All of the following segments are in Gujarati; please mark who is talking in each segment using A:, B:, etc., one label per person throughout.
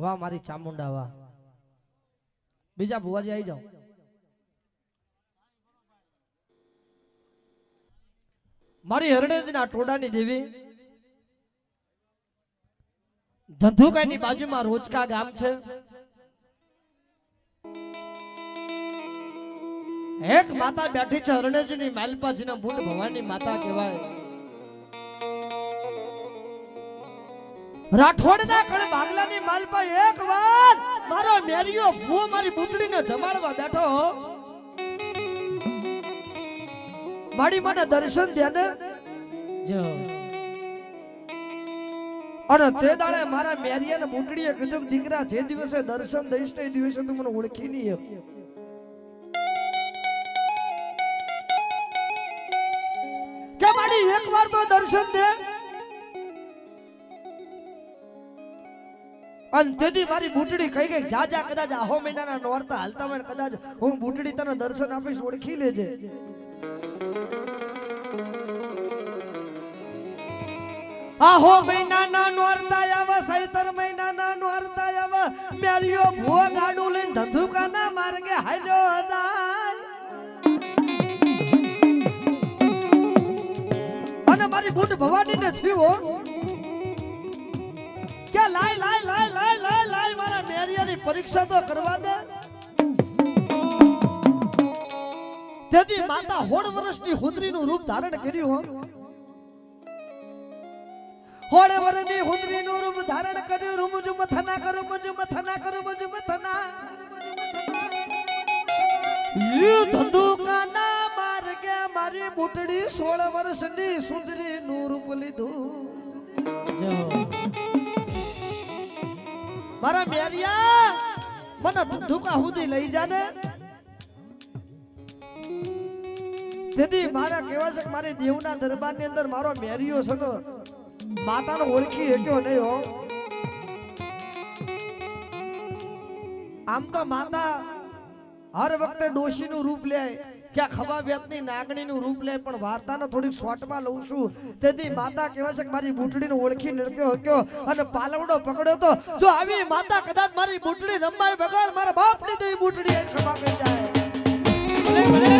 A: વાહ મારી ચામુંડા વાહ. બીજા ભુવાજી આવી જાઓ. મારી હરણેજના ટોડાની દેવી ધંધુકાની બાજુમાં રોજકા ગામ છે. એક માતા બેઠી છે હરણેજની માલપાજીના મૂળ ભવાની માતા કહેવાય. રાઠોડના કણ બાગલાની માલપા એક વાર મારો મેરિયો ભૂ મારી બુટડીને જમાડવા બેઠો. મારી મને દર્શન દે ને જો. અને તે દાડે મારા મેરિયાને બુટડીએ કીધું દીકરા જે દિવસે દર્શન દઈશ તે દિવસે તું મને ઓળખી નહીં. કે મારી એક વાર તો દર્શન દે. અને તેથી મારી બુટડી કઈ ગઈ જા જા કદાચ આહો મહિનાના નોરતા હાલતા હોય કદાચ હું બુટડી તને દર્શન આપીશ ઓળખી લેજે. આહો મહિનાના નોરતા આવા સૈતર મહિનાના નોરતા આવા મેરિયો ભૂ ગાડું લઈને ધંધુકાના માર્ગે હાલ્યો જાય. અને મારી બુટ ભવાની ને થયો કે લાય લાય લાય લાય લાય લાય મારા મેરિયાની પરીક્ષા તો કરવા દે. તેથી માતા 16 વર્ષની હુંદરીનું રૂપ ધારણ કર્યું. 16 વર્ષની હુંદરીનું રૂપ ધારણ કર્યું. રૂમજ મથના કરો મજ મથના કરો મજ મથના યે ધંધુકાના માર્ગે મારી બુટડી 16 વર્ષની સુંદરીનું રૂપ લીધું. મારા મેરિયા મને ધંધુકા સુધી લઈ જાને. તેથી મારા કહેવા છે કે મારી દેવના દરબારની અંદર મારો મેરિયો છે તો માતાનો ઓળખી શક્યો નહીં હો. આમ તો માતા હર વખતે ડોશીનું રૂપ લે કે ખભા બેતની નાગણીનું રૂપ લે પણ વાર્તાનો થોડીક શોર્ટમાં લઉં છું. તેથી માતા કહેવા છે કે મારી બુટડીને ઓળખી નૃત્યો હક્યો અને પાલવડો પકડ્યો તો જો આવી માતા કદાચ મારી બુટડી રમાય બગાડ મારા બાપની તો એ બુટડી એક ખભા કરી જાય. ભલે ભલે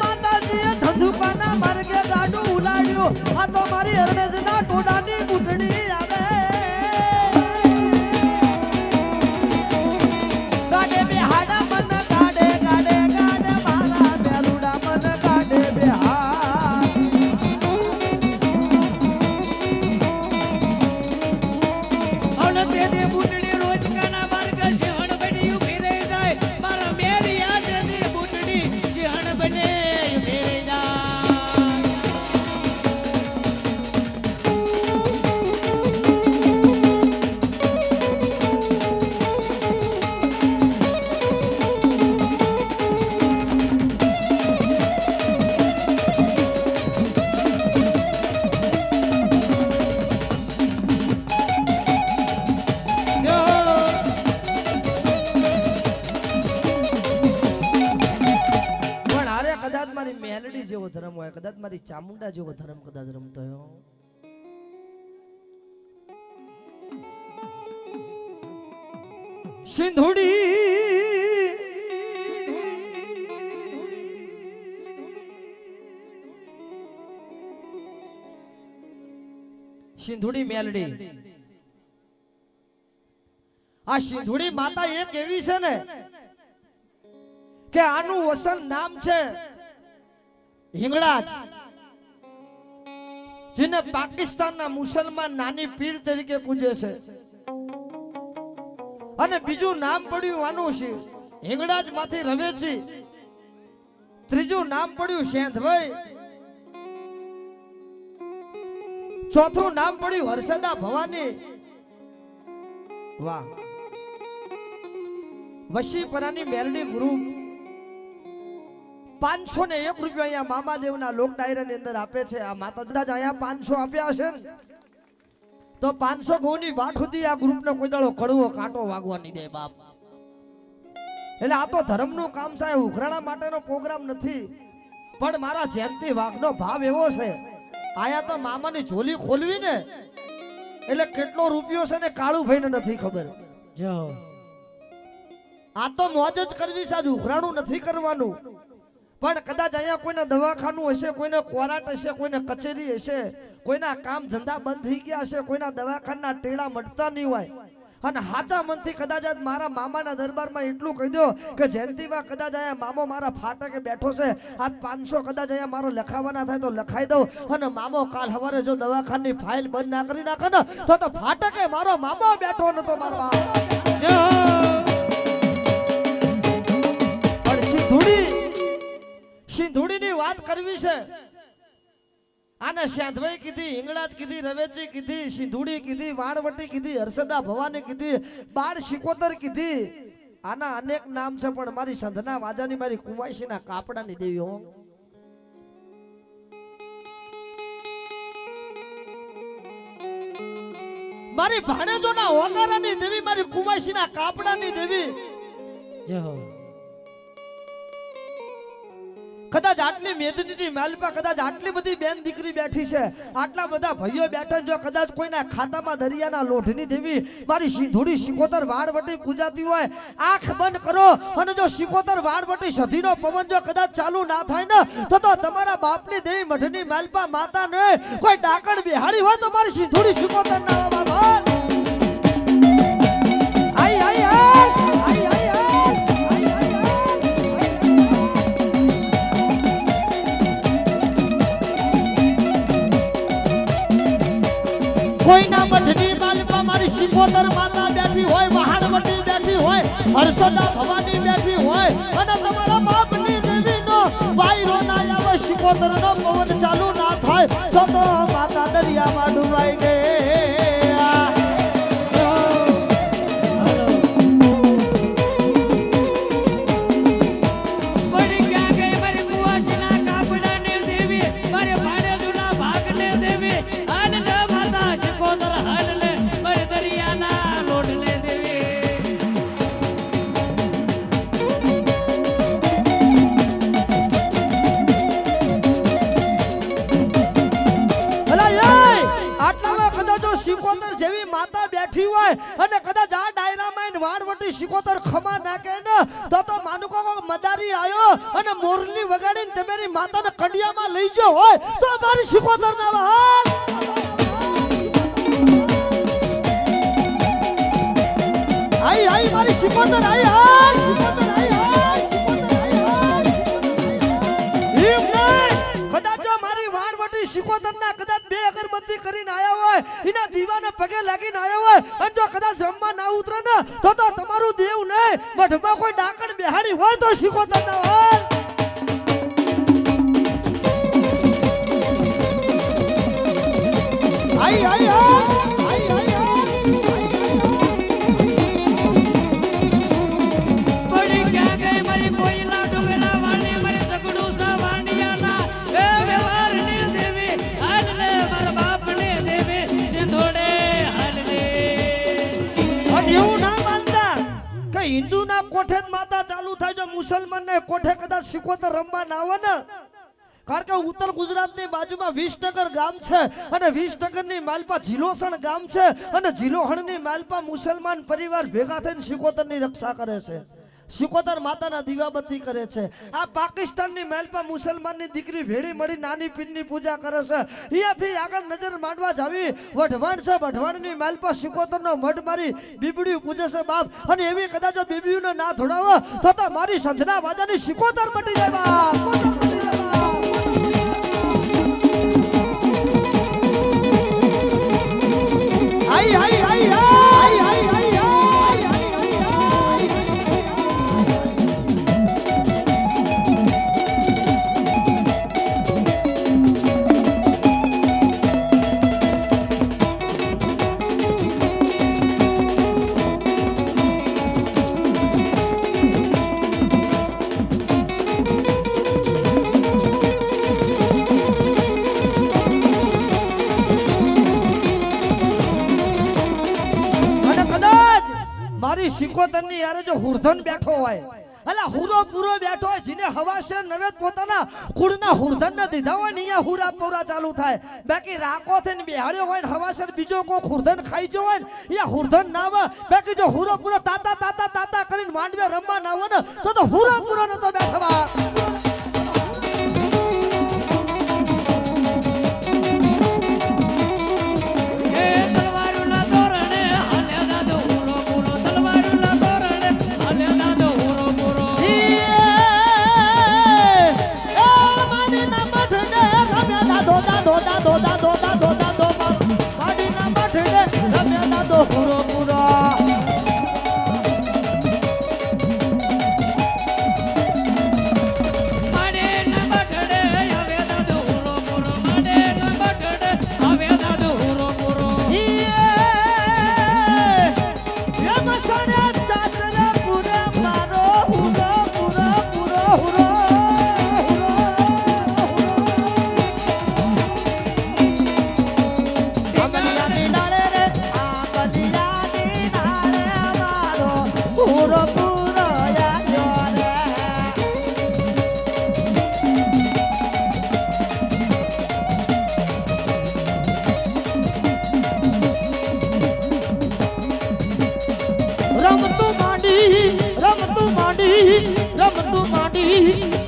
A: માતાજીએ ધંધુકાના માર્ગે ગાડું ઉલાડ્યું. આ તો મારી હરણેજના ટોડાની બુટડી આવે. ગાડે બેહાડા મન ગાડે ગાડે ગાડે મારા મેલુડા મન ગાડે બેહા. અને તે બુટડી રોજકાના માર્ગે સિંહણ બની ઉભી રહી જાય. મારા મેરિયા જેની બુટડી સિંહણ બને જેવો ધર્મ હોય કદાચ મારી ચામુંડા જેવો ધર્મ કદાચ રમતો હોય. સિંધુડી સિંધુડી મેલડી આ સિંધુડી માતા એક એવી છે ને કે આનું વસન નામ છે હિંગળાજ, જેને પાકિસ્તાનના મુસલમાન નાની પીર તરીકે પૂજે છે. અને બીજું નામ પડ્યું આનું છે હિંગળાજ માંથી રવેચી. ત્રીજું નામ પડ્યું સેંધભાઈ. ચોથું નામ પડ્યું હર્ષદા ભવાની. વાહ. વશીપરાની મેલડી ગ્રુપ 501 રૂપિયા અહીંયા મામાદેવના લોક ડાયરાની અંદર આપે છે. આ માતા કદાચ અહીંયા 500 આપ્યા હશે ને તો 500 ઘઉંની વાટ સુધી આ ગ્રુપને કોઈ દાડો કડવો કાંટો વાગવા નહીં દે બાપ. એટલે આ તો ધર્મનું કામ છે, ઉઘરાણા માટેનો પ્રોગ્રામ નથી. પણ મારા જયંતિ વાઘનો ભાવ એવો છે, આયા તો મામાની ઝોલી ખોલવી ને એટલે કેટલો રૂપિયો છે ને કાળુભાઈને નથી ખબર. જો આ તો મોજ જ કરવી છે, ઉઘરાણું નથી કરવાનું. પણ કદાચ અહીંયા કોઈને દવાખાનું હશે, કોઈને કોરાટ હશે, કોઈને કચેરી હશે, કોઈના કામ ધંધા બંધ થઈ ગયા હશે, કોઈના દવાખાના ટેડા મળતા નહીં હોય, અને હાચા મનથી કદાચ આજ મારા મામાના દરબારમાં એટલું કહી દો કે જયંતિમાં કદાચ અહીંયા મામો મારા ફાટકે બેઠો છે, આજ 500 કદાચ અહીંયા મારો લખાવાના થાય તો લખાઈ દઉં, અને મામો કાલ સવારે જો દવાખાની ફાઇલ બંધ ના કરી નાખે ને તો ફાટકે મારો મામો બેઠો નતો મારો બાપ. સિંધુડીની વાત કરવી છે. આને સેંધભાઈ કીધી, હિંગળાજ કીધી, રવેચી કીધી, સિંધુડી કીધી, વાણવટી કીધી, હર્ષદા ભવાની કીધી, 12 કીધી. આના અનેક નામ છે, પણ મારી સંધના વાજાની મારી કુમાઈશીના કાપડાની દેવી હો. મારી ભાણેજોના હોકારાની દેવી, મારી કુમાઈશીના કાપડાની દેવી. જય હો. કદાચ આટલી મેદનીની માલપા કદાચ આટલી બધી બેન દીકરી બેઠી છે, આટલા બધા ભાઈઓ બેઠા, જો કદાચ કોઈના ખાતામાં દરિયાના લોઢની દેવી મારી સિંધુડી સિકોતર વાળવટી પૂજાતી હોય, આંખ બંધ કરો અને જો સિકોતર વાળવટી સધીનો પવન જો કદાચ ચાલુ ના થાય ને તો તમારા બાપની દેવી મઢની માલપા માતા ને કોઈ ડાકણ બિહાડી હોય તો મારી સિંધુડી સિકોતર ના બાબા. આઈ આઈ આઈ આઈ આઈ કોઈના મઢની માલપા મારી સિકોતર માતા બેઠી હોય, વહાણવટી બેઠી હોય, હર્ષદા ભવાની બેઠી હોય, અને તમારા બાપની દેવીનો વાયરો ના આવે, સિકોતરનો પવન ચાલુ ના થાય તો માતા દરિયામાં ડૂબાઈ ગઈ. સિકોતર જેવી માતા બેઠી હોય અને કદાચ આ ડાયરામાં વાણવટી સિકોતર ખમા નાખે ને તો માનુકો મદારી આયો અને મોરલી વગાડીને તમારી માતાને કંડિયામાં લઈ ગયો હોય તો મારી સિકોતર ના વહાલ. આઈ આઈ મારી સિકોતર આઈ હાલ, સિકોતર આઈ હાલ, સિકોતર આઈ હાલ. એમ નહીં, કદાચ મારી વાણવટી સિકોતરના કદાચ 2 અગરબત્તી કરીને આયા હોય, એના દીવાને પગે લાગીને આયા હોય, અને જો કદાચ રમવા ના ઉતરે ને તો તમારું દેવ નહીં, મઢમાં કોઈ ડાકણ બેહાડી હોય તો સિકોતર ના હાલ. આઈ આઈ હાલ, આઈ આઈ હાલ.
B: બડી ક્યાં ગઈ મારી કોઈલા ડુંગરા વાળી, મારી સગડું સા વાંડિયાના એ વ્યવહારની દેવી, હાલ લે મારા બાપને દેવી સિંધોડે હાલ લે.
A: અને એવું ના માનતા કે હિન્દુના કોઠે જ માતા ચાલુ થાય, જો મુસલમાનને કોઠે કદાચ સિકોતર રમવા ના આવે ને, કારણ કે ઉત્તર ગુજરાતની બાજુમાં 20 ગામ છે, અને 20 માલપા જીલોસણ ગામ છે, અને જીલોહણની માલપા મુસલમાન પરિવાર ભેગા થઈને સિકોતરની રક્ષા કરે છે. સિકોતર માતાના દીવાબત્તી કરે છે આ પાકિસ્તાનની મહેલ પર મુસલમાનની દીકરી ભેળી મળી નાની પીરની પૂજા કરે છે અહીંયાથી આગળ નજર માંડવા જાવી વઢવાણ છે વઢવાણની મહેલ પર સિકોતરનો મઢ મારી બીબડી પૂજે છે બાપ અને એવી કદાચ બીબડીઓને ના ધોડાવો તો મારી સંધના વાજાની સિકોતર મટી જાય બાપ આઈ આઈ આઈ આઈ આઈ આઈ મારી સિકોતરની યારે જો હુરધન બેઠો હોય અલા હુરો પૂરો બેઠો હોય જેને હવાશેર નવેદ પોતાના કુળના હુરધન ને દીધા હોય ને અહીંયા હુરા પૂરા ચાલુ થાય બાકી રાકો થઈને બેહાડ્યો હોય ને હવાશેર બીજો કોઈ હુરધન ખાઈ જો હોય ને અહીંયા હુરધન ના આવે બાકી જો હુરો પૂરો તાતા તાતા તાતા કરીને માંડવે રમવા ના આવે ને તો હુરો પૂરો નતો બેઠવા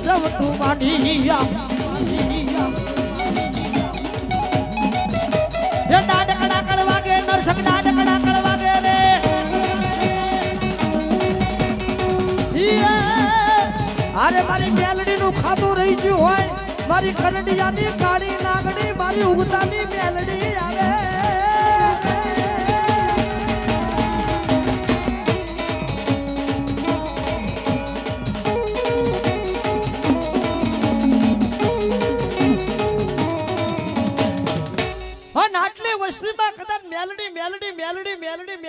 A: રમતું માંડી ડાડકડા કડવાગે નરસક ડાડકડા કડવાગે રે અરે મારી મેલડી નું ખાતું રહી ગયું હોય મારી કરડિયાની કાળી નાગડી મારી ઉગતાની મેલડી આવે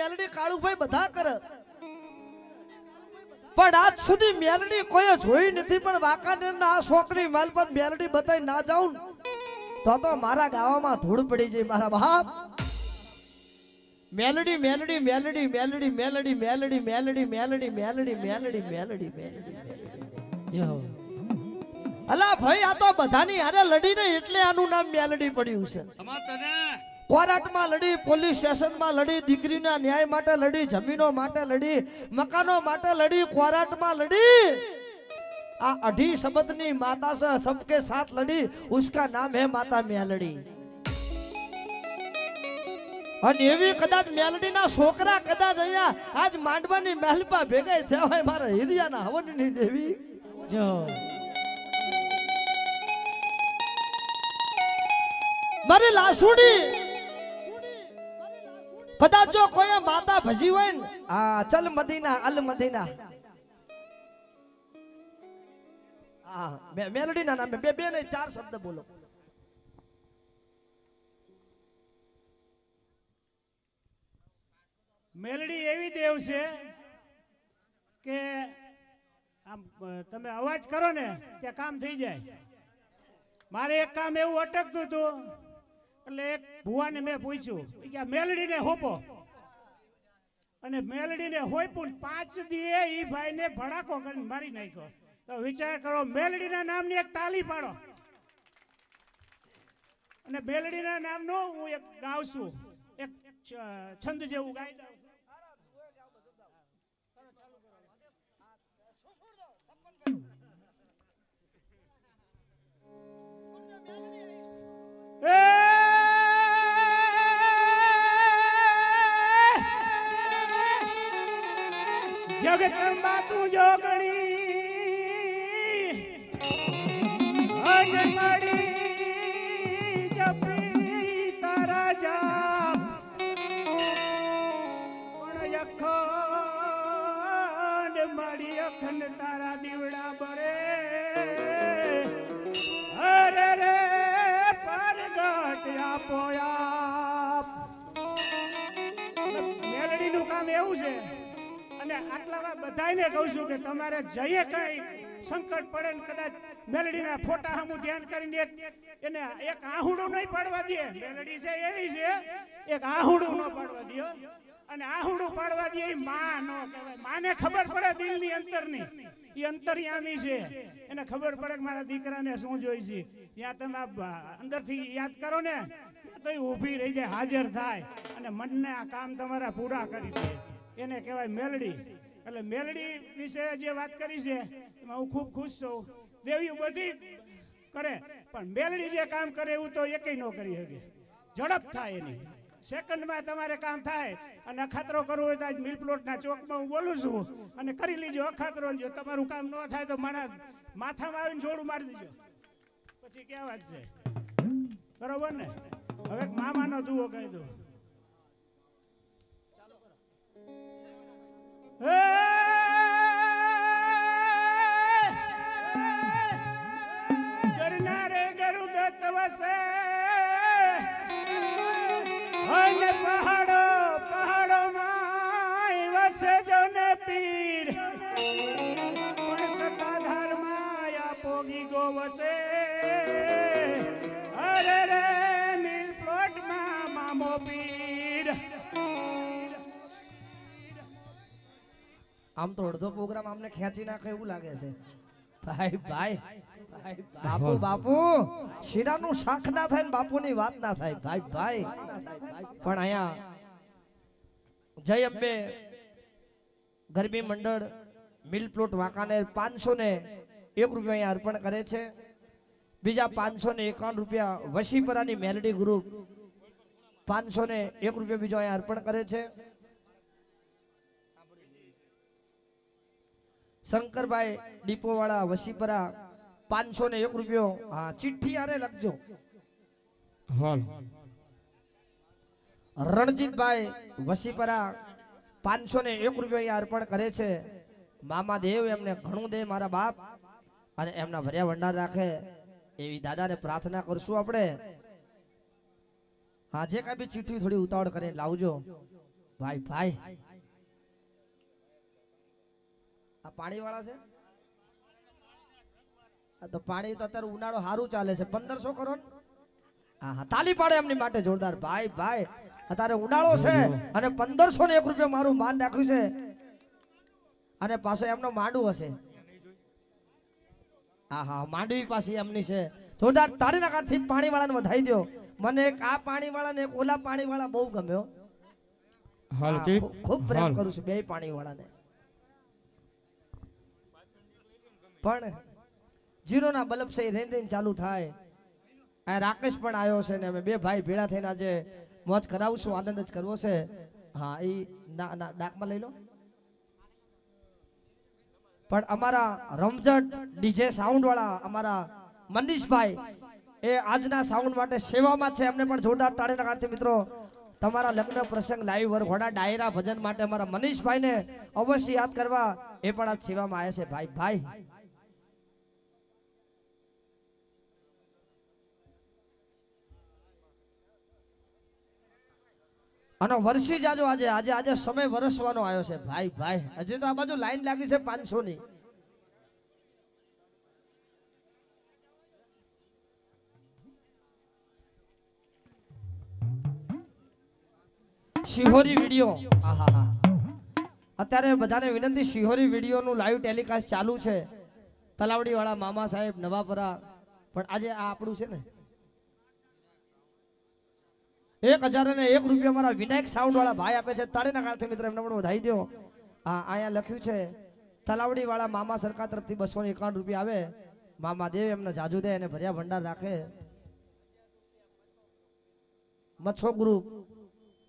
A: મેલડી કાળુભાઈ બધા કરે પણ આજ સુધી મેલડી કોઈ જોઈ નથી પણ વાંકાનેર ના છોકરી માલ પર મેલડી બતાઈ ના જાઉં તો મારા ગાવામાં ધૂળ પડી જાય મારા બાપ મેલડી મેલડી મેલડી મેલડી મેલડી મેલડી મેલડી મેલડી મેલડી મેલડી મેલડી મેલડી અલા ભાઈ આ તો બધાની હારે લડીને એટલે આનું નામ મેલડી પડ્યું છે કોર્ટમાં લડી પોલીસ સ્ટેશનમાં લડી દીકરીના ન્યાય માટે લડી જમીનો માટે લડી મકાનો માટે લડી કોર્ટમાં લડી આ અઢી શબ્દની માતા છે सबके साथ लड़ी उसका नाम है माता मेलडी અને એવી કદાચ મેલડીના છોકરા કદાચ અહીંયા આજ માંડવાની મહેલપા ભેગા થયા હોય મારા હિરિયાના હવનની દેવી જો મારી લાસુડી કદાચ જો કોઈ માતા ભજી હોય ને આ ચલ મદીના અલ મદીના આ મેલડીના નામે બે ને ચાર શબ્દ બોલો
C: મેલડી એવી દેવ છે કે આમ તમે અવાજ કરો ને ત્યાં કામ થઈ જાય મારે એક કામ એવું અટકતું હતું એટલે એક ભુવાને મેં પૂછ્યું કે મેલડીને હોપો અને મેલડીને હોપ્યું 5 દીએ ઈ ભાઈને ભડાકો કરીને મારી નાખ્યો તો વિચાર કરો મેલડીના નામની એક તાલી પાડો અને મેલડીના નામનો હું એક ગાઉં છું એક છંદ જેવું ગાઈ દઉં જગતંબા તું જોગણી અને મળી જપી તારા જાપ પણ અખંડ મળી અખંડ તારા દીવડા બળે અરે રે પરગટ આપો આપ મેલડીનું કામ એવું છે અને આટલામાં બધાયને કહું છું કે તમારે જઈએ કઈ સંકટ પડે ને કદાચ મેલડીના ફોટા સામું ધ્યાન કરીને એને એક આહુડું નહીં પાડવા દે. મેલડી છે એવી છે એક આહુડું ન પાડવા દે અને આહુડું પાડવા દે એ માં નો કહેવાય. માને ખબર પડે દિલની અંતરની એ અંતર્યામી છે એને ખબર પડે કે મારા દીકરાને શું જોઈ છે. ત્યાં તમે અંદરથી યાદ કરો ને તો એ ઊભી રહી જાય હાજર થાય અને મનને આ કામ તમારા પૂરા કરી દે એને કહેવાય મેલડી. એટલે મેલડી વિશે જે વાત કરી છે એમાં હું ખૂબ ખુશ છું. દેવીઓ બધી કરે પણ મેલડી જે કામ કરે એવું તો એકેય ન કરી શકે. ઝડપ થાય એની સેકન્ડમાં તમારે કામ થાય અને અખાતરો કરવો હોય તો આજ મિલ પ્લોટના ચોકમાં હું બોલું છું અને કરી લીજો અખાતરો. જો તમારું કામ ન થાય તો મારા માથામાં આવીને જોડું મારી દીજો પછી ક્યાં વાત છે બરોબર ને. હવે મામાનો દુઓ કહી દો. ગરનારે ગરુદત્ત વસે અને પહાડો પહાડો માં વસે જોને પીર પણ સતાધાર માયા પોગી ગો વસે અરે રે મિલ પ્લોટ માં મામો પીર.
A: આમ તો અડધો પ્રોગ્રામ અમને ખેંચી નાખે એવું લાગે છે. ભાઈ ભાઈ બાપુ બાપુ શીરાનું શાખ ના થાય ને બાપુની વાત ના થાય. ભાઈ ભાઈ પણ અહીંયા જય અંબે ગરબી મંડળ મિલ પ્લોટ વાંકાનેર 501 રૂપિયા અહીંયા અર્પણ કરે છે. બીજા 551 રૂપિયા વશીપરાની મેલડી ગ્રુપ 501 રૂપિયા બીજો અહીંયા અર્પણ કરે છે. શંકરભાઈ ડીપો વાળા વસીપરા 501 રૂપિયો. હા ચિઠ્ઠી આરે લખજો. રણજીતભાઈ વસીપરા 501 રૂપિયા અર્પણ કરે છે. મામા દેવ એમને ઘણું દે મારા બાપ અને એમના ભર્યા ભંડાર રાખે એવી દાદાને પ્રાર્થના કરશું આપણે. હા જે કઈ બી ચિઠ્ઠી થોડી ઉતાવળ કરીને લાવજો ભાઈ ભાઈ. આ પાણી વાળા છે તો પાણી તો અત્યારે ઉનાળો સારું ચાલે છે 1500 કરો ને. હા તાલી પાડે એમની માટે જોરદાર. ભાઈ ભાઈ અત્યારે ઉનાળો છે અને 1501 રૂપિયા મારું માન નાખ્યું છે અને પાછો એમનો માંડવું હશે. હા હા માંડવી પાછી એમની છે જોરદાર. તાળીના કાંઠથી પાણી વાળાને વધાઈ દો. મને એક આ પાણી વાળા ને એક ઓલા પાણી વાળા બહુ ગમ્યો. ખૂબ પ્રેમ કરું છું બે પાણી વાળાને. પણ જીરોના બલ્બ છે રેન રેન ચાલુ થાય. આ રાકેશ પણ આવ્યો છે ને અમે બે ભાઈ ભેળા થઈને આજે મોજ કરાવશું. આનંદ જ કરવો છે. હા એ ડાકમાં લઈ લો. પણ અમારા રમઝટ ડીજે સાઉન્ડ વાળા અમારા મનીષભાઈ એ આજના સાઉન્ડ માટે સેવામાં છે. એમને પણ જોરદાર તાળીના કારથી મિત્રો તમારા લગ્ન પ્રસંગ લાઈવ વરઘોડા ડાયરા ભજન માટે અમારા મનીષભાઈને અવશ્ય યાદ કરવા એ પણ આજ સેવામાં આવ્યા છે. ભાઈ ભાઈ અને વર્ષી જાજો આજે આજે આજે સમય વરસવાનો આવ્યો છે. ભાઈ ભાઈ હજી તો આ બાજુ લાઈન લાગી છે 500 ની. શિહોરી વિડિયો આહા અત્યારે બધાને વિનંતી શિહોરી વિડિયો નું લાઈવ ટેલિકાસ્ટ ચાલુ છે. તલાવડી વાળા મામા સાહેબ નવાપરા પણ આજે આ આપણું છે ને 1001 રૂપિયા મારા વિનાયક સાઉન્ડ વાળા ભાઈ આપે છે. તાળીના કાળથી મિત્ર એમને પણ વધાઈ દો. અહીંયા લખ્યું છે તલાવડી વાળા મામા સરકાર તરફથી 251 રૂપિયા આવે. મામા દેવ એમને જાજુ દે અને ભર્યા ભંડાર રાખે. મચ્છો ગ્રુપ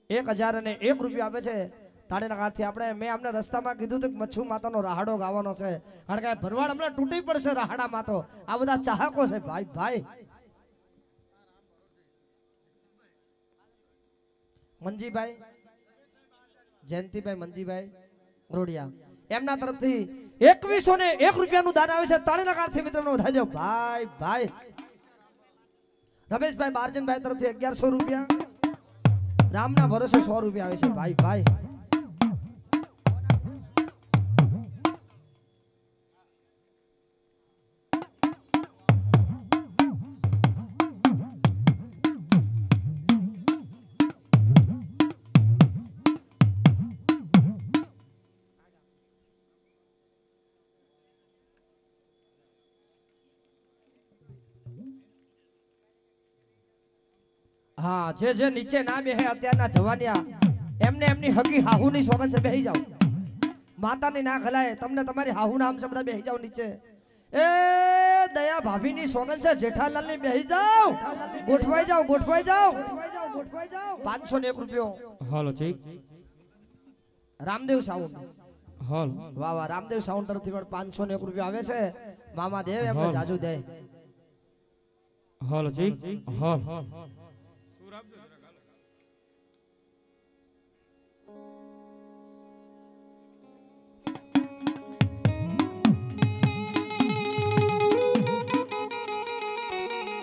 A: 1001 રૂપિયા આપે છે. તાળીના કારથી આપણે મેં અમને રસ્તામાં કીધું હતું કે મચ્છુ માતાનો રાહાડો ગાવાનો છે કારણ કે ભરવાડ હમણાં તૂટી પડશે રાહાડામાં તો આ બધા ચાહકો છે ભાઈ ભાઈ મંજીભાઈ જયંતિભાઈ મંજીભાઈ રોડિયા એમના તરફથી 2101 રૂપિયાનું દાન આવે છે તાળીના કારથી મિત્રોનો વધાઈ દો ભાઈ ભાઈ રમેશભાઈ બારજનભાઈ તરફથી 1100 રૂપિયા રામના ભરોસે 100 રૂપિયા આવે છે ભાઈ ભાઈ હા જે નીચે ના બેહે અત્યારના જવાનિયા એમને એમની હગી હાહુની સોગન છે બેહી જાવ માતાની ના ખલાય તમને તમારી હાહુ નામ છે બધા બેહી જાવ નીચે એ દયા ભાભીની સોગન છે જેઠાલાલની બેહી જાવ ગોઠવાઈ જાવ 501 રૂપિયો
D: હાલો ઠીક
A: રામદેવ સાઉન્ડ
D: હાલ
A: વાહ વાહ રામદેવ સાઉન્ડ તરફથી પણ 501 રૂપિયો આવે છે મામા દેવ એમને જાજુ દે
D: હાલો ઠીક હાલ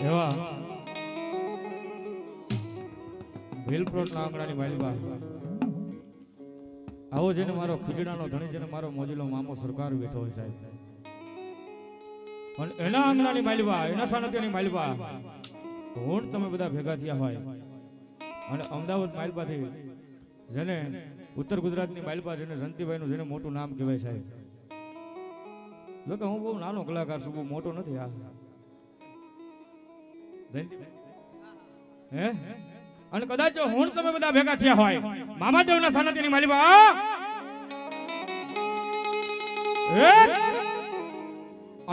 D: એવા વેલપ્રોટના આંગણાની માલિકા આવો જેને મારો ખીજડાનો ધણી જેને મારો મોજીલો મામો સરકાર બેઠો હોય સાહેબ અને એના આંગણાની માલિકા એના સાનત્યની માલિકા હું તમે બધા ભેગા થયા હોય અને અમદાવાદ માલિકાથી જેને ઉત્તર ગુજરાતની માલિકા જેને જંતીભાઈનું જેને મોટું નામ કહેવાય સાહેબ જો કે હું બહુ નાનો કલાકાર છું બહુ મોટો નથી આ હે અને કદાચ હું તમે બધા ભેગા થયા હોય મામાદેવના સાનિધ્યની માલિકા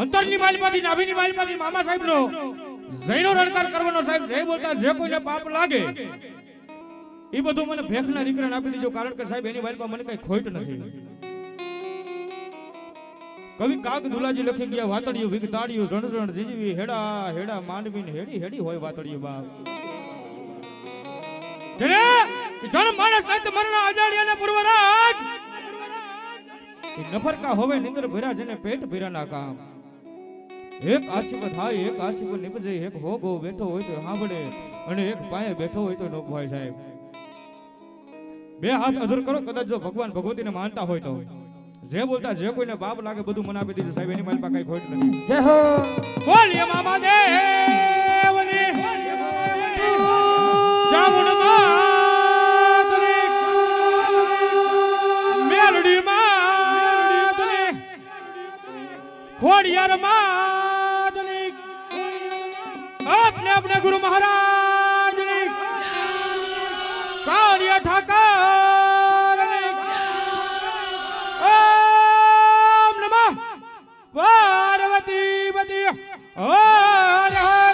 D: અંતરની માલિકાથી નાભીની માલિકાથી મામા સાહેબનો જૈનો રણકાર કરવાનો સાહેબ જય બોલતા જે કોઈને પાપ લાગે એ બધું મને ભેખના દીકરાને આપી દીજો કારણ કે સાહેબ એની માલિકા મને કઈ ખોટ નથી કવિ કાગ દુલાજી લખી ગયા વાતડિયું વિગતાડિયું રણજણ જીજવી હેડા હેડા માંડવીને હેડી હેડી હોય વાતડિયું બાપ જેને જણ માણસ નાત મરના અજાણ્યાને પૂર્વરાજ એ નફરકા હોવે નિંદર ભર્યા જેને પેટ ભર્યાના કામ એક આશીપ થાય એક આશીપ નિપજે એક હોગો બેઠો હોય તો સાંભળે અને એક પાયે બેઠો હોય તો નો ભાઈ સાહેબ બે હાથ અધૂર કરો કદાચ જો ભગવાન ભગવતીને માનતા હોય તો જે બોલતા જે કોઈને પાપ લાગે બધું મને આપી દીધું સાહેબ એની મારી પાસે કઈ ખોટ નથી
A: જય હો
D: બોલીએ મામા દેવની ચામુંડ માતની મેલડી માતની ખોડિયાર માતની अपने गुरु महाराज ने कालिया ठाकर ने ओम नमः पार्वती पति हर हर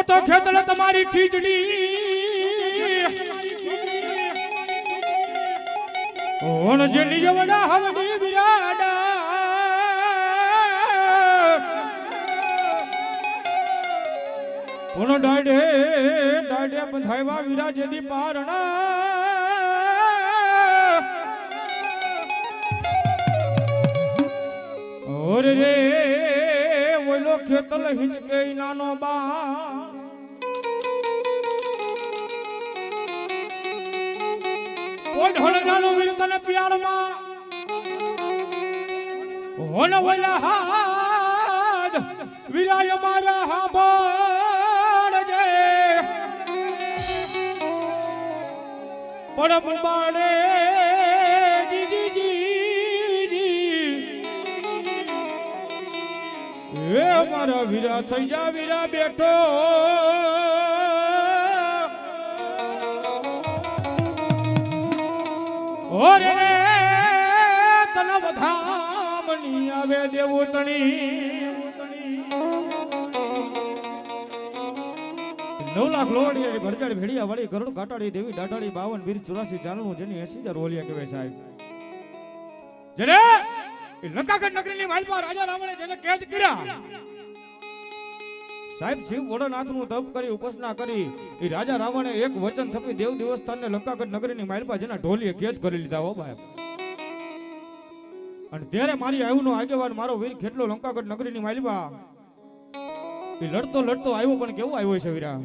D: तो खेतल तुम्हारी खींचड़ी ओन जली जवड़ा हवड़ी बिराड़ा ओन डाडे डाडे बंधाईवा विरा जदी पारणा और रे वो लोग खेतल हिंच के नानो बा ओय ढोल जानो वीर तने प्यार मा होन वला हाद વીરાય મારા હાંભળજે પણ મુબાડે એ મારા વીરા થઈ જા વીરા બેઠો ઓરે રે તન વધામણી આવે દેવું તણી 9 લાખ લોડિયા ભરજાડ ભેડિયા વાળી ગરુડ કાટાડી દેવી ડાટાડી 52 વીર 84 ચાલનું જેની 80000 ઓલિયા કહેવાય સાહેબ જેને એ લંકાગઢ નગરીની માલપા રાજા રાવણે જેને કેદ કર્યા સાહેબ શિવ વડનાથનું તપ કરી ઉપાસના કરી એ રાજા રાવણે એક વચન થપી દેવ દેવસ્થાનને લંકાગઢ નગરીની માલપા જેના ઢોલીએ કેદ કરી લીધા હો ભાઈ અને ત્યારે મારી આયુનો આગેવાન મારો વીર ખેટલો લંકાગઢ નગરીની માલપા એ લડતો લડતો આવ્યો પણ કેવો આવ્યો છે વીરા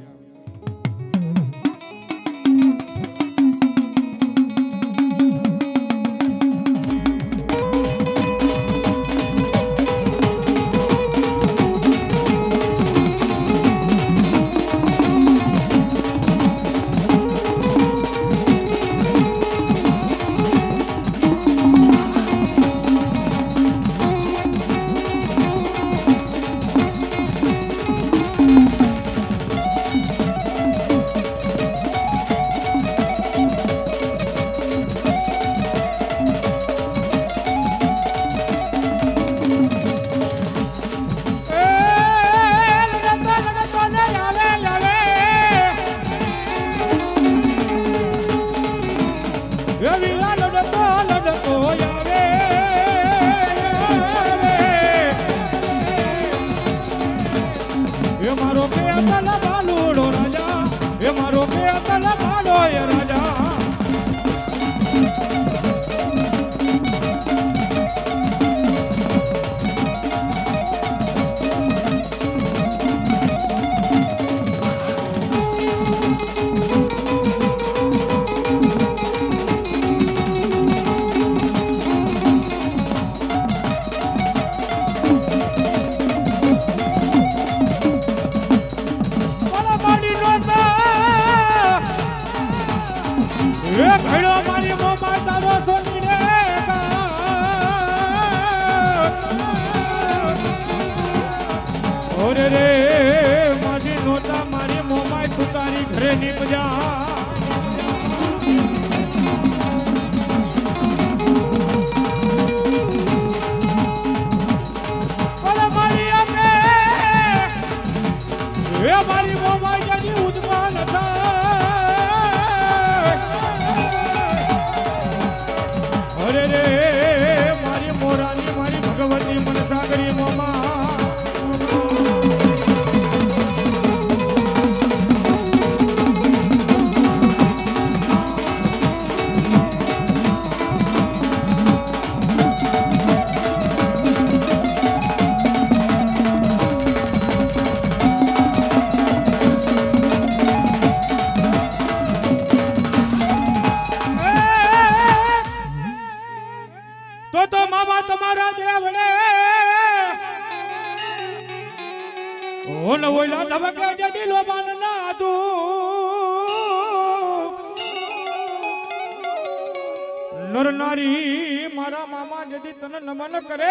D: નર નારી મારા મામા જદી તને નમન કરે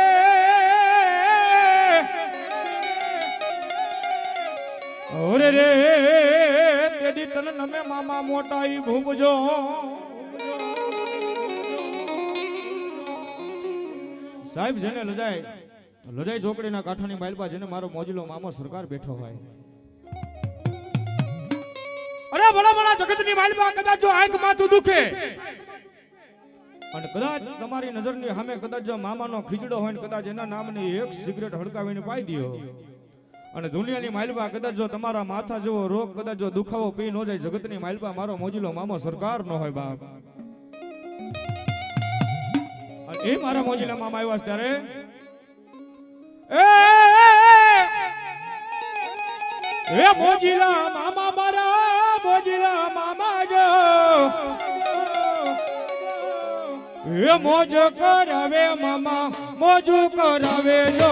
D: ઓરે રે તેદી તને નમે મામા મોટાઈ ભૂપજો સાહેબ જેને લજાઈ ચોકડીના કાંઠાની માલપા જેને મારો મોજલો મામો સરકાર બેઠો હોય અરે ભલા ભલા જગતની માલપા કદાચ જો આંખ માથું દુખે અને કદાચ તમારી નજરની સામે કદાચ જો મામાનો ખીજડો હોય ને કદાચ એના નામની એક સિગરેટ હડકાવીને પાઈ દયો અને દુનિયાની માલપા કદાચ જો તમારા માથા જેવો રોગ કદાચ જો દુખાવો પી ન જાય જગતની માલપા મારો મોજીલો મામો સરકાર નો હોય બાપ અને એ મારા મોજીલા મામા આવ્યા ત્યારે એ મોજીલા મામા મારા મોજીલા મામા જો એ મોજ કરાવે મામા મોજુ કરાવે જો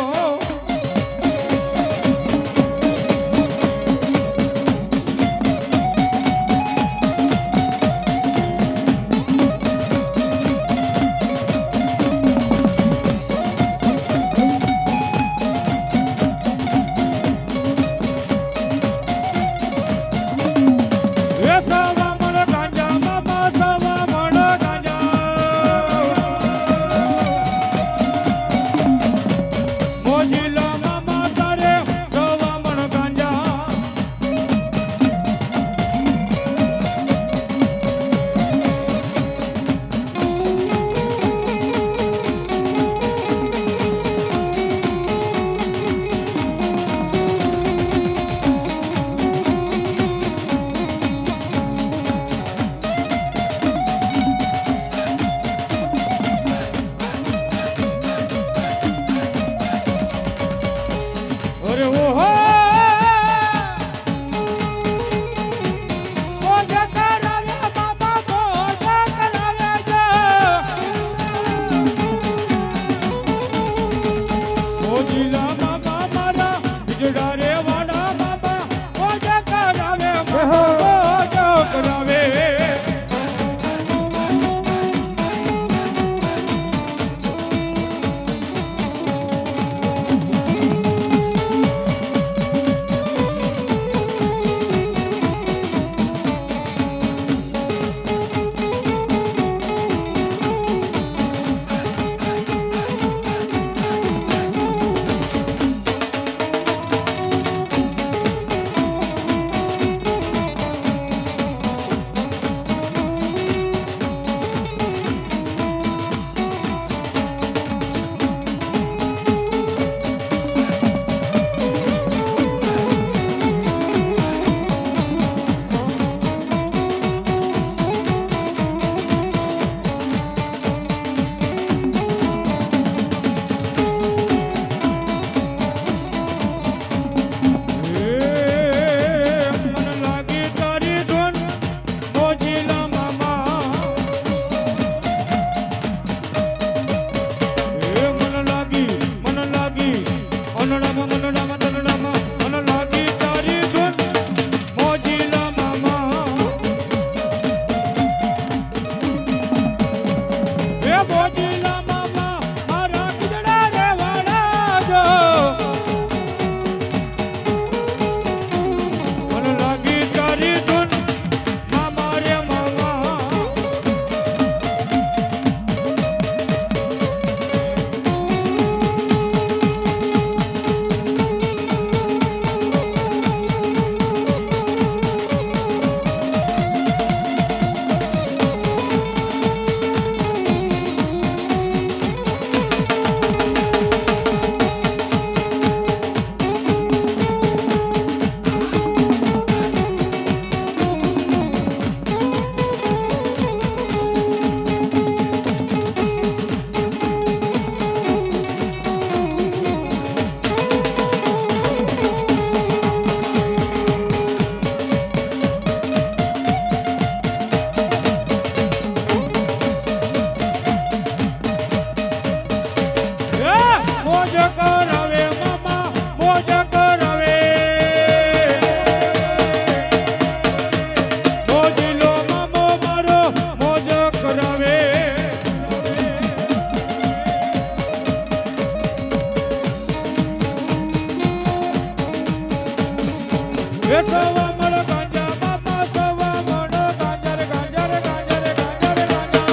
D: એ સવા મણ ગાંજા મામા સવા મણ ગાંજા રે ગાંજા રે ગાંજા રે ગાંજા રે ગાંજા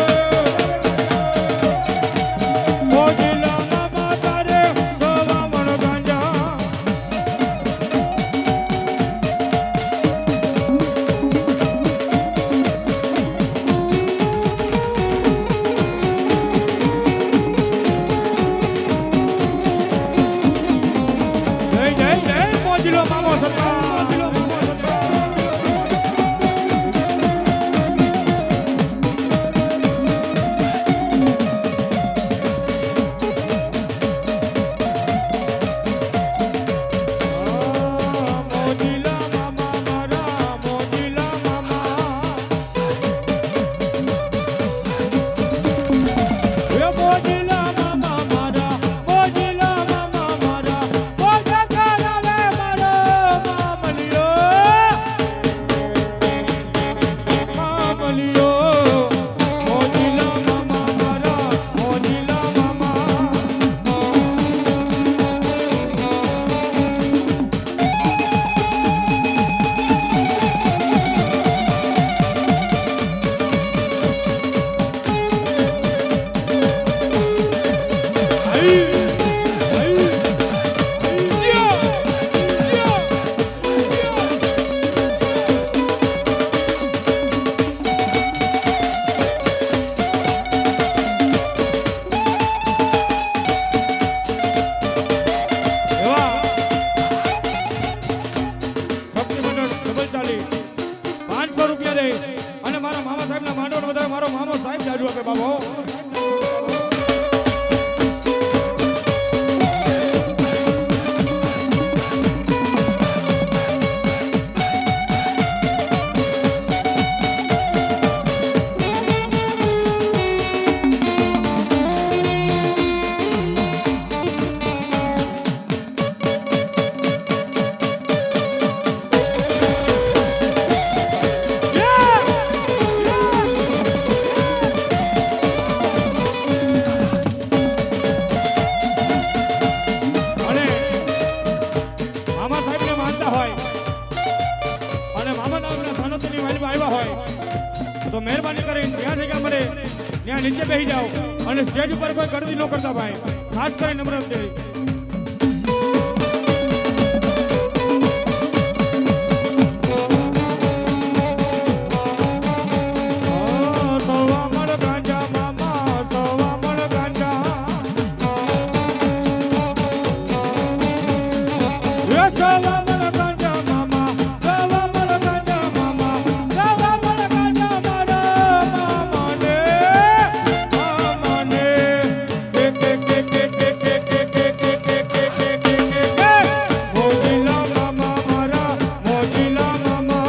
D: મોજીલા મામા તારે સવા મણ ગાંજા જય જય જય મોજીલો મામો સરકાર મોજીલા મામા મારા મોજીલા મામા એ મોજીલા મામા મારા મોજીલા મામા મારા મોજા કરાવે મારો મામલિયો મામલિયો મોજીલા મામા મારા મોજીલા મામા અને મારા મામા સાહેબ ના માંડો બધા મારો મામો સાહેબ જાજુ આપે બાબો અને મામા સાહેબને માનતા હોય અને મામા નામના સાનોતની વાલીમાં આવ્યા હોય તો મહેરબાની કરીને જ્યાં જગ્યા મળે ત્યાં નીચે બેસી જાઓ અને સ્ટેજ ઉપર કોઈ ગળદી ન કરતા ભાઈ ખાસ કરીને નમ્ર વિનંતી સવા મણ ગાંજા મામા સવા મણ ગાંજા એ સવા મણ ગાંજા મામા સવા મણ ગાંજા મામા સવા મણ ગાંજા મારા મામાને મામાને કે કે કે કે કે કે કે કે કે કે કે કે મોજીલા મામા મારા મોજીલા મામા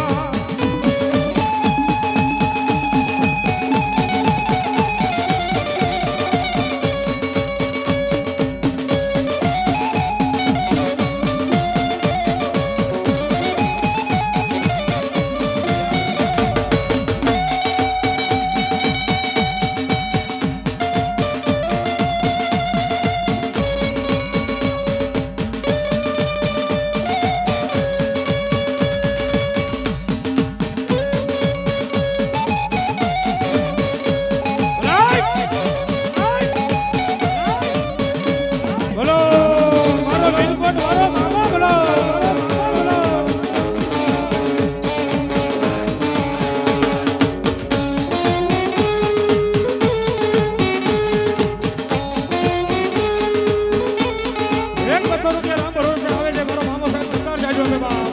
D: બોલો મારો બિલકોટ વાળો મામા બોલો એક 200 રૂપિયા રામ ભરોસે આવે છે મારો મામો સાહેબ સરકાર જાજો આપે બાપ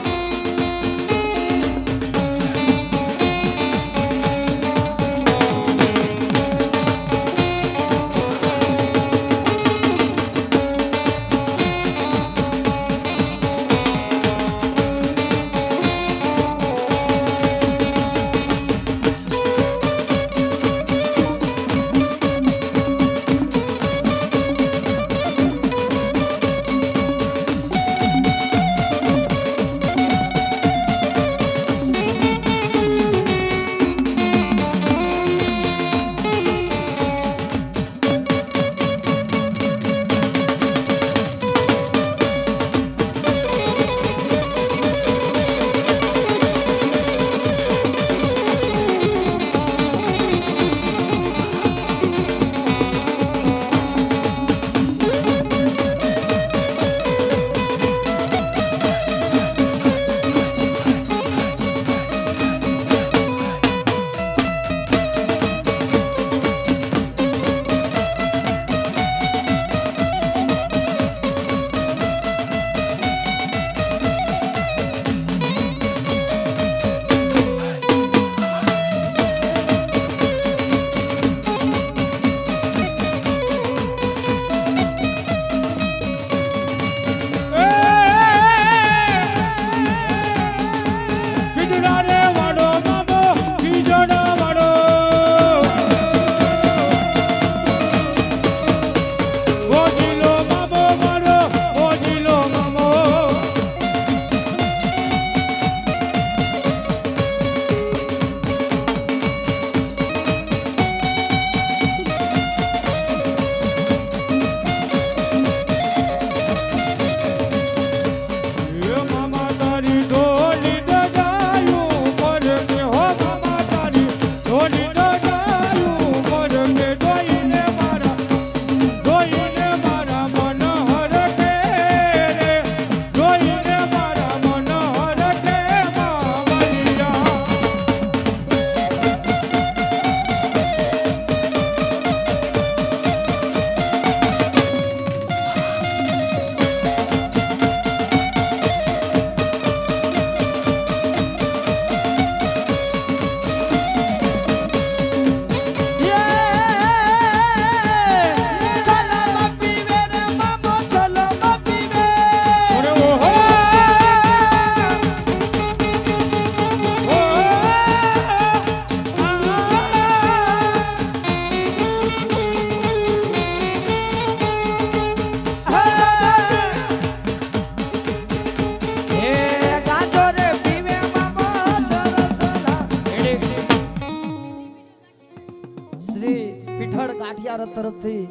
A: ગાંઠિયા રથ તરફથી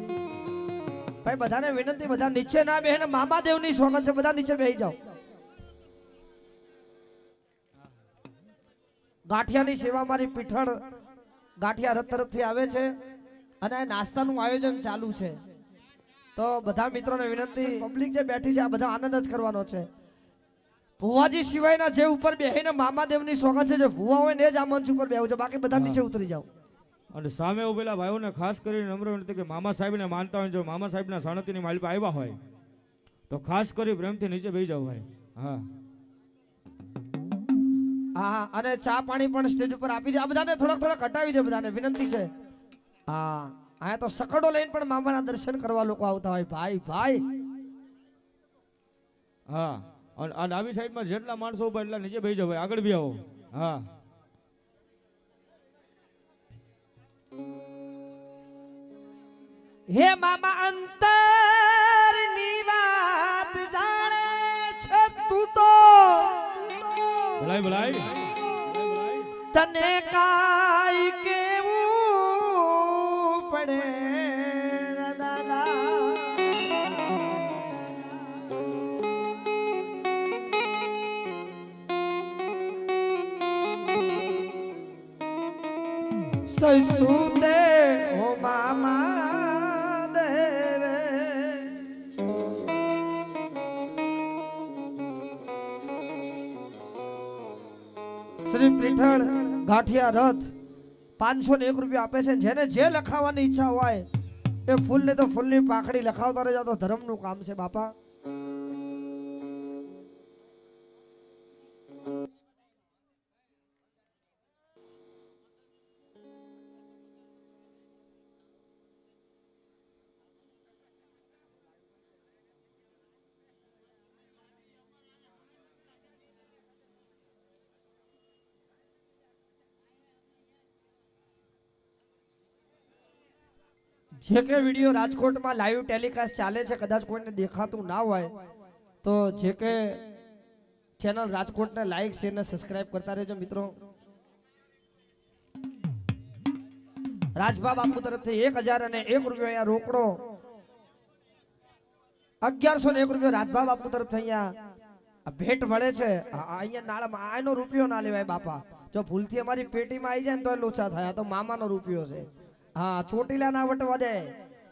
A: ભાઈ બધાને વિનંતી, બધા નીચે ના બેહે ને મામા દેવની સ્વાગત છે, બધા નીચે બેહી જાઓ. ગાંઠિયાની સેવા મારી પીઠળ ગાંઠિયા રથ તરફથી આવે છે અને આ નાસ્તાનું આયોજન ચાલુ છે. તો બધા મિત્રોને વિનંતી, પબ્લિક જે બેઠી છે આ બધા આનંદ જ કરવાનો છે. ભુવાજી સિવાયના જે ઉપર બેહીને મામાદેવની સ્વાગત છે, જે ભુવા હોય ને એ જ આ મંચ ઉપર બેહવું છે, બાકી બધા નીચે ઉતરી જાઓ.
D: અને સામે ઉભેલા ભાઈઓને ખાસ કરીને નમ્ર વિનંતી કે મામા સાહેબને માનતા હોય, જો મામા સાહેબના સાણતીની માલિક આવ્યા હોય તો ખાસ કરી પ્રેમથી નીચે બેસી જાવ ભાઈ. હા
A: હા, અને ચા પાણી પણ સ્ટેજ ઉપર આપી દે. આ બધાને થોડા ઘટાવી દે, બધાને વિનંતી છે. હા, અહીંયા તો સકડો લઈને પણ મામાના દર્શન કરવા લોકો આવતા હોય. ભાઈ ભાઈ
D: હા, અને આ ડાબી સાઈડમાં જેટલા માણસો ઉભા એટલા નીચે બેસી જાવ ભાઈ, આગળ બી આવો. હા,
A: હે મામા અંતરની વાત જાણે છે તું તો,
D: ભલાઈ ભલાઈ.
A: તને કાઈ કેવું પડે દાદા. સ્તુતે ઓ મામા દેવે. શ્રી પીઠળ ગાંઠિયા રથ 501 રૂપિયા આપે છે. જેને જે લખાવવાની ઈચ્છા હોય એ ફૂલ ને તો ફૂલની પાખડી લખાવતા રહેજો, તો ધર્મનું કામ છે બાપા. જે કે વિડીયો રાજકોટમાં લાઈવ ટેલિકાસ્ટ ચાલે છે, કદાચ કોઈને દેખાતું ના હોય તો જે કે ચેનલ રાજકોટને લાઈક શેર ને સબસ્ક્રાઇબ કરતા રહેજો મિત્રો. રાજભા બાપુ તરફથી 1001 રૂપિયા અહીંયા રોકડો, 1101 રૂપિયા રાજભા બાપુ તરફથી અહીંયા ભેટ મળે છે. અહીંયા નાળામાં આનો રૂપિયો ના લેવાય બાપા, જો ભૂલથી અમારી પેટીમાં આવી જાય ને તો લોચા થાય. તો મામાનો રૂપિયો છે. હા, ચોટીલા ના વટવા દે.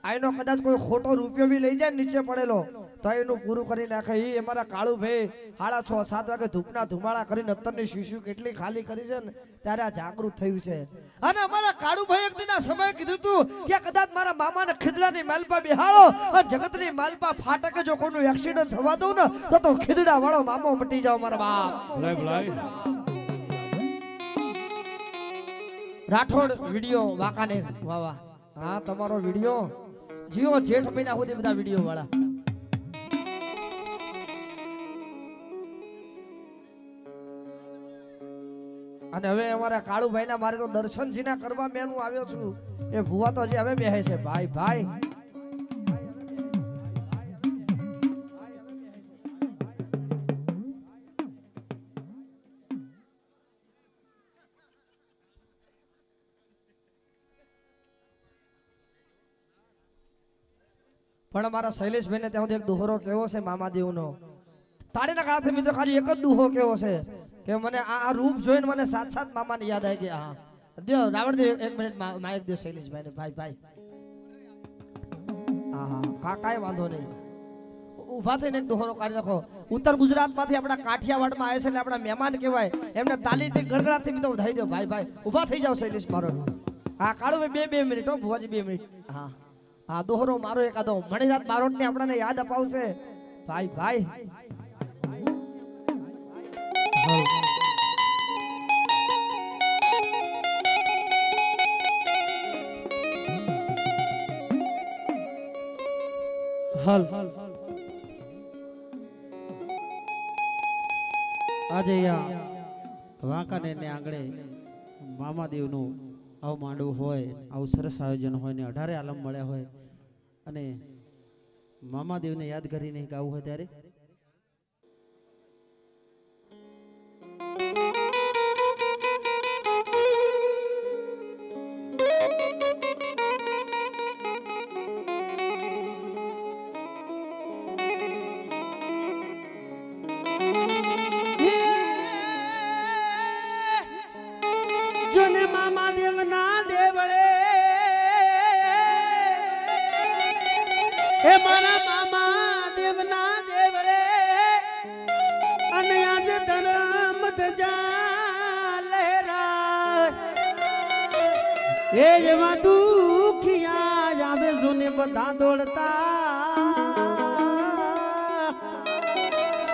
A: આનો કદાચ કોઈ ખોટો રૂપિયો બી લઈ જાય નીચે પડેલો તો એનું પૂરું કરી નાખે. એ અમારા કાળુ ભાઈ 6:30-7 વાગે ધૂપના ધુમાડા કરીને અત્તરની શીશુ કેટલી ખાલી કરી છે ને ત્યારે આ જાગૃત થયું છે. અને અમારા કાળુ ભાઈ એક દિના સમય કીધું તું કે કદાચ મારા મામાને ખીદડાની માલપા બિહાડો અને જગતની માલપા ફાટકે જો કોઈનું એક્સિડન્ટ થવા દઉં ને તો ખીદડા વાળો મામો મટી જાવ મારા બાપ.
D: ભલાઈ ભલાઈ.
A: રાઠોડ વિડિયો વાકાને વાવા. હા, તમારો વિડિયો જીઓ જેઠ મહિના સુધી બધા વિડિયો વાળા. અને હવે અમારા કાળુભાઈ ના મારે તો દર્શન જીના કરવા મેનું આવ્યો છું. એ ભુવા તો હજી હવે બેહે છે. ભાઈ ભાઈ પણ અમારા શૈલેષભાઈ ને ત્યાં એક દોહરો કેવો છે મામાદેવનો. તાળીના કાળથી મિત્રો ખાલી એક જ દુહો કેવો છે કે મને આ રૂપ જોઈને મને સાત મામાની યાદ આવી ગઈ. હા, દો રાવણ દેવ 1 મિનિટ માઇક દો શૈલેષભાઈ ને. ભાઈ ભાઈ હા કાંઈ વાંધો નહીં. ઉભા થઈને એક દોહરો કાઢી નાખો. ઉત્તર ગુજરાતમાંથી આપણા કાઠિયાવાડમાં આવે છે એટલે આપણા મહેમાન કહેવાય, એમને તાલીથી ગડગડાટથી મિત્રો વધાઈ દો. ભાઈ ભાઈ ઉભા થઈ જાવ શૈલેષ મારો. હા કાળુ ભાઈ 2 મિનિટ હો ભુવાજી 2 મિનિટ. હા હા, દોહરો મારો એકાદો મણિરાત બારોટ ને આપણને યાદ અપાવશે. ભાઈ ભાઈ
E: હાલ આજે વાંકાને ને આંગણે મામાદેવનું આવું માંડવું હોય, આવું સરસ આયોજન હોય ને 18 આલમ મળ્યા હોય અને મામાદેવને યાદ કરીને ગાવું હોય ત્યારે જોને મામા દેવના દેવળે હે મારા મામા દેવના દેવળે અને આજે ધરમ ધજા લહેરા એ એવા દુખિયા આવે જોને બધા દોડતા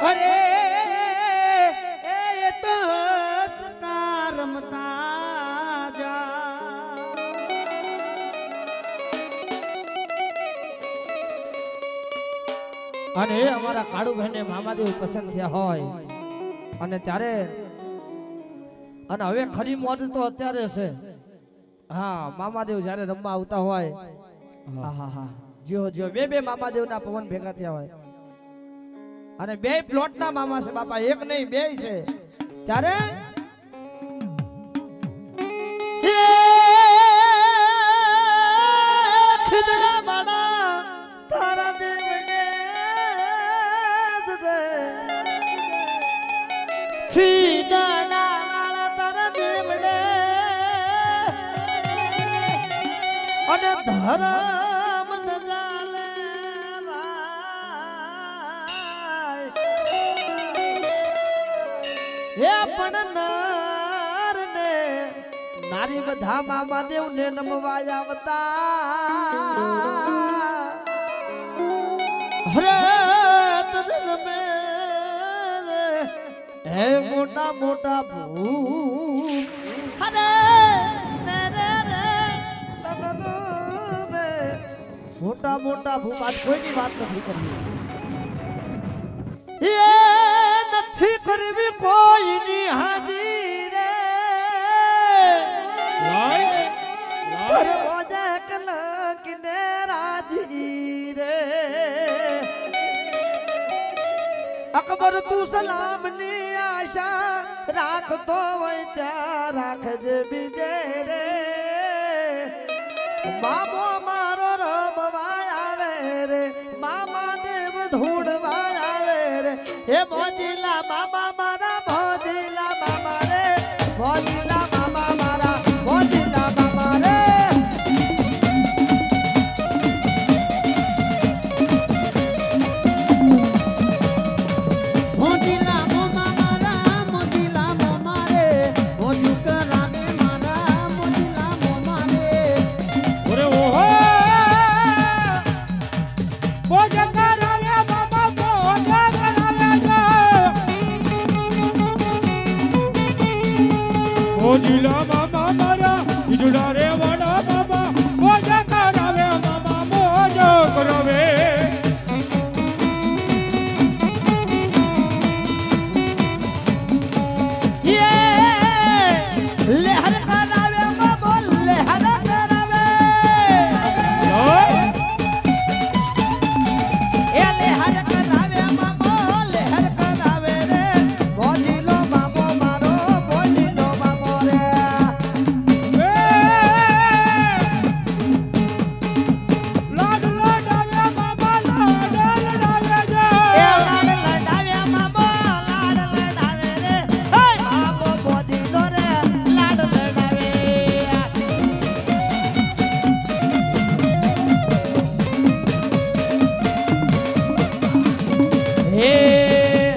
E: અરે એ તો હસતા રમતા જા
A: અને એ અમારા કાળુભાઈને મામાદેવ પસંદ થયા હોય અને ત્યારે અને હવે ખરી મોજ તો અત્યારે છે હા મામાદેવ જ્યારે રમવા આવતા હોય હા જીઓ જીઓ બે મામાદેવના પવન ભેગા થયા હોય અને બે પ્લોટના મામા છે બાપા એક નહીં બે છે ત્યારે ખીજડા બાળા તારા દેવને ખીજડા વાળા તારા દેવને અને ધરમ દજાલે એ પણ નર ને નારી બધા મામાદેવ ને નમવા આવતા હરે તને હે મોટા મોટા ભૂ હરે મોટા મોટા ભૂ આજ કોઈની વાત નથી કરવી એ નથી કરવી કોઈની હાજી રે મોજે કલક ને રાજી રે અકબર તું સલામ ની આશા રાખતો હોય ત્યાં રાખજે બીજે રે મામો મારો રમવા આવે રે મામા દેવ ધૂળવા આવે રે હે મોજીલા મામા મારા ભોજીલા મામા રે ભોજીલા મામા મારા ભોજીલા મામા રે
E: મોજીલા મોમા મારા મોજીલા મોમા રે મોજુ કરાવે મારા મોજીલા મોમા રે
C: ઓરે ઓહો બોજા કરાવ્યા બાબા બોજા કરાવ્યા બોજીલા મામા મારા ઈજુડા રે વાડા બાબા બોજા કરાવ્યા મામા મોજો કરાવે
A: લહેર કરાવે બાબો લહેર કરાવે એ લહેર કરાવે બાબો લહેર કરાવે રે ભોજીલો બાબો મારો ભોજીલો બાબો રે
C: લાડ લાડાવ્યા બાબા લાડ લાડાવ્યા
A: એ લાડ લડાવે બાબો લાડ લડાવે રે હે બાબો ભોજીલો રે લાડ લડાવે હે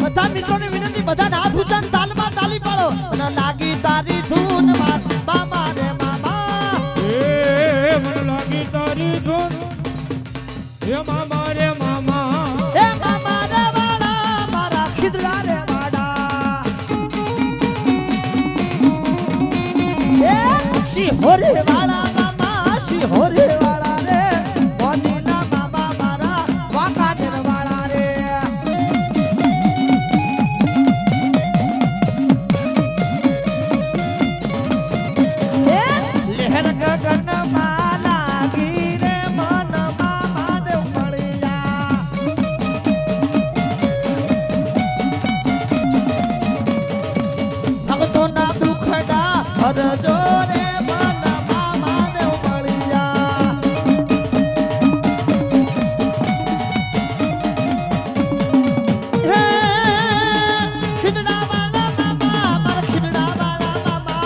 A: બધા મિત્રોને વિનંતી બધા હાથ ઊંચા ને તાલમાં તાલી પાડો અને લાગી તારી ધૂન મામા રે મામા
C: એ મને લાગી તારી ધૂન હે મામા રે મામા
A: હે મામા રે વાડા મારા ખીદડા રે વાડા એ શિહોરે વાળા મામા શિહોરે વાળા રે મોદીના મામા મારા વાંકાનેર વાળા રે લહેર ગગન માં લાગી રે મન મામા દેવ મળ્યા ભક્તો ના દુખડા હરજો રે મન મામા દેવ મળ્યા હે ખીજડા વાળા મામા મારા ખીજડા વાળા મામા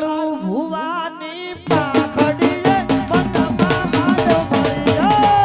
A: કાળું ભુવાની પાખડીએ મનમાં માધવ મળ્યો.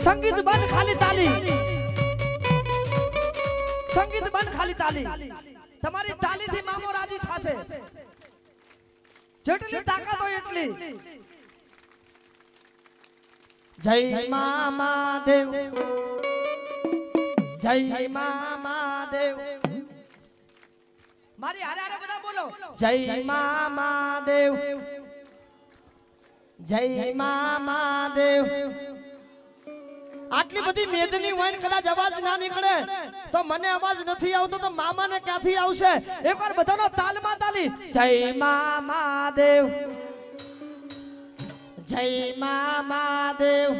A: સંગીત બંધ ખાલી તાલી સંગીત બંધ ખાલી તાલી તમારી તાલીથી મામો રાજી થાશે જેટલી તાકાત હોય એટલી જય મામા દેવ જય મામા દેવ મારી હારે હારે બધા બોલો જય મામા દેવ જય મામા દેવ આટલી બધી મેદની હોય ને કદાચ અવાજ ના નીકળે તો મને અવાજ નથી આવતો તો મામાને ક્યાંથી આવશે એકવાર બધાનો તાલમાં તાલી જય મામા દેવ જય મામા દેવ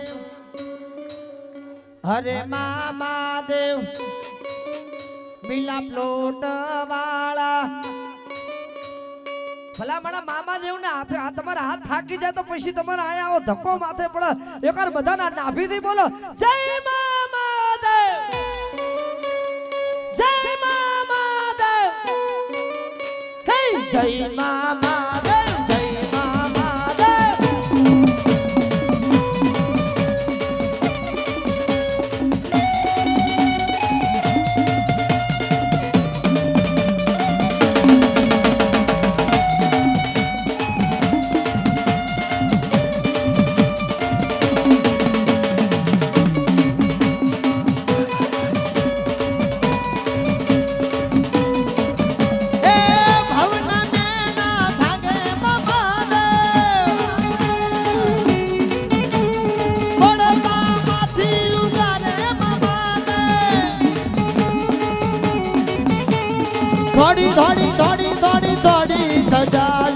A: હરે મામા દેવ બિલા પ્લોટ વાળા ભલા મારા મામા દેવ ને હાથે તમારા હાથ થાકી જાય તો પછી તમારે આયા આવો ધક્કો માથે પડે એકવાર બધાના નાભીથી બોલો જય મામા દેવ જય મામા દેવ હે જય મામા દેવ જય મામા દેવ થોડી થોડી થોડી થોડી થોડી સજા